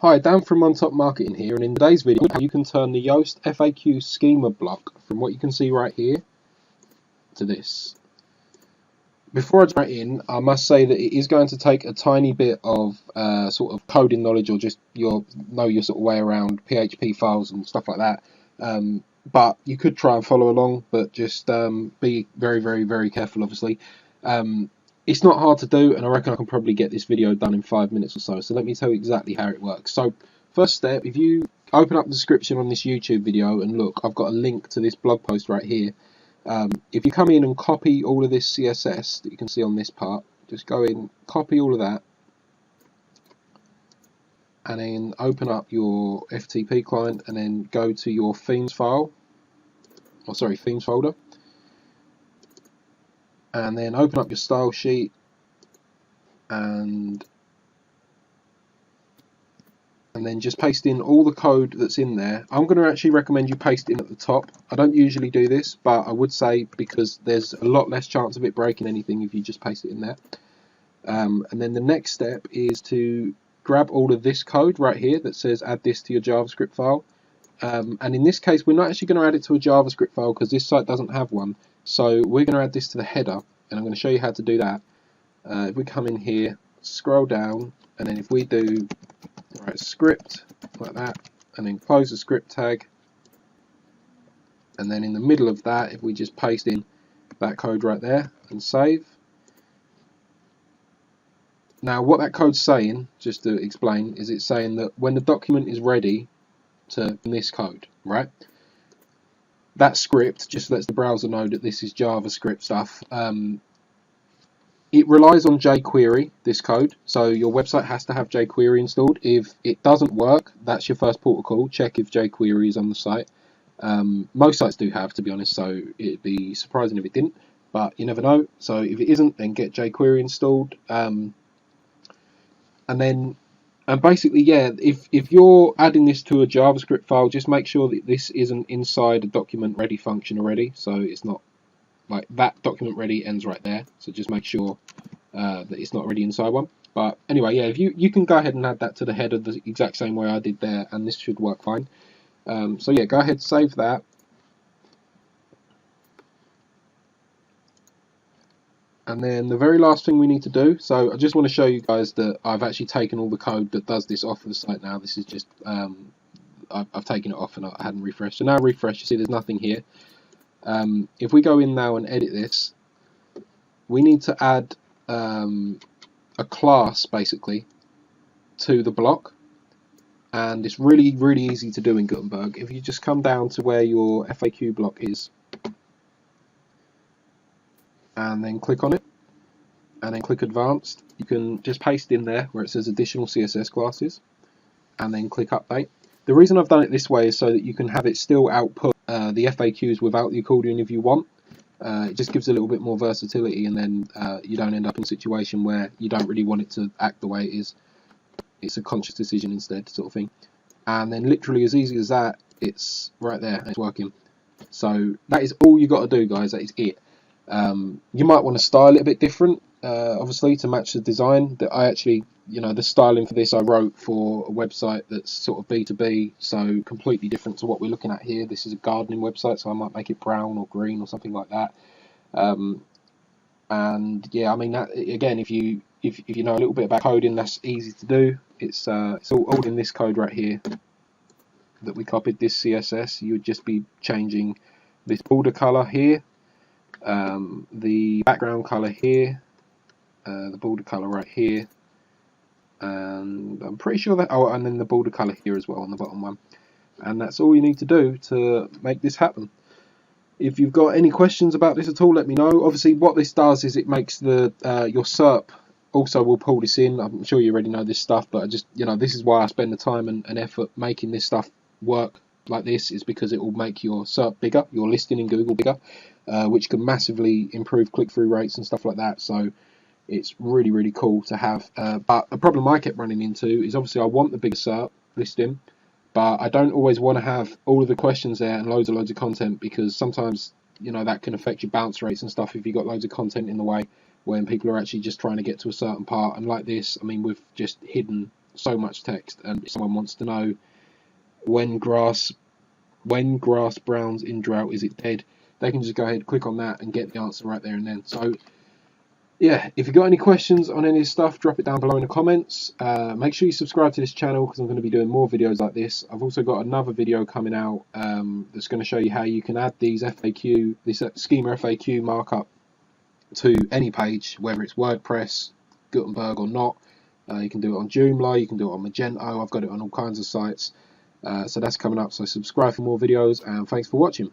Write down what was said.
Hi, Dan from On Top Marketing here, and in today's video you can turn the Yoast FAQ schema block from what you can see right here to this. Before I jump right in, I must say that it is going to take a tiny bit of sort of coding knowledge, or just your sort of way around PHP files and stuff like that. But you could try and follow along, but just be very careful, obviously. It's not hard to do, and I reckon I can probably get this video done in 5 minutes or so. So let me tell you exactly how it works. So first step, if you open up the description on this YouTube video and look, I've got a link to this blog post right here. If you come in and copy all of this CSS that you can see on this part, just go in, copy all of that, and then open up your FTP client, and then go to your themes file, themes folder, and then open up your style sheet, and then just paste in all the code that's in there. I'm going to actually recommend you paste in at the top. I don't usually do this, but I would say, because there's a lot less chance of it breaking anything if you just paste it in there. And then the next step is to grab all of this code right here that says add this to your JavaScript file. And in this case, we're not actually going to add it to a JavaScript file because this site doesn't have one. So we're going to add this to the header, and I'm going to show you how to do that. If we come in here, scroll down, and then if we do script like that, and then close the script tag, and then in the middle of that, if we just paste in that code right there and save. Now what that code's saying, just to explain, is it's saying that when the document is ready to this code, right? That script just lets the browser know that this is JavaScript stuff. It relies on jQuery, this code, so your website has to have jQuery installed. If it doesn't work, that's your first port of call. Check if jQuery is on the site. Most sites do have, to be honest, so it'd be surprising if it didn't, but you never know. So if it isn't, then get jQuery installed. And basically, yeah, if you're adding this to a JavaScript file, just make sure that this isn't inside a document ready function already. So it's not like that document ready ends right there. So just make sure that it's not already inside one. But anyway, yeah, if you can go ahead and add that to the header the exact same way I did there, and this should work fine. So yeah, go ahead, save that. And then the very last thing we need to do, so I just want to show you guys that I've actually taken all the code that does this off of the site now. This is just, I've taken it off and I hadn't refreshed. So now refresh, you see there's nothing here. If we go in now and edit this, we need to add a class basically to the block. And it's really easy to do in Gutenberg. If you just come down to where your FAQ block is, and then click on it, and then click Advanced, you can just paste in there where it says Additional CSS Classes, and then click Update. The reason I've done it this way is so that you can have it still output the FAQs without the accordion if you want. It just gives a little bit more versatility, and then you don't end up in a situation where you don't really want it to act the way it is. It's a conscious decision instead, sort of thing. And then literally as easy as that, it's right there and it's working. So that is all you got to do, guys. That is it. You might want to style it a bit different, obviously, to match the design. That I actually, the styling for this I wrote for a website that's sort of B2B, so completely different to what we're looking at here. This is a gardening website, so I might make it brown or green or something like that. And yeah, I mean, that, again, if you know a little bit about coding, that's easy to do. It's all in this code right here that we copied, this CSS. You would just be changing this border color here, the background color here, the border color right here, and I'm pretty sure that, and then the border color here as well on the bottom one. And that's all you need to do to make this happen. If you've got any questions about this at all, let me know. Obviously, what this does is it makes the your SERP also will pull this in. I'm sure you already know this stuff, but I just, this is why I spend the time and effort making this stuff work like this, is because it will make your SERP bigger, your listing in Google bigger, which can massively improve click-through rates and stuff like that. So it's really cool to have. But a problem I kept running into is, obviously I want the bigger SERP listing, but I don't always want to have all of the questions there and loads of content, because sometimes that can affect your bounce rates and stuff if you've got loads of content in the way when people are actually just trying to get to a certain part. And like this, I mean, we've just hidden so much text. And if someone wants to know when grass browns in drought, is it dead, they can just go ahead, click on that, and get the answer right there and then. So yeah, if you've got any questions on any of this stuff, drop it down below in the comments. Make sure you subscribe to this channel because I'm going to be doing more videos like this. I've also got another video coming out that's going to show you how you can add this Schema FAQ markup to any page, whether it's WordPress, Gutenberg or not. You can do it on Joomla, you can do it on Magento. I've got it on all kinds of sites. So that's coming up. So subscribe for more videos, and thanks for watching.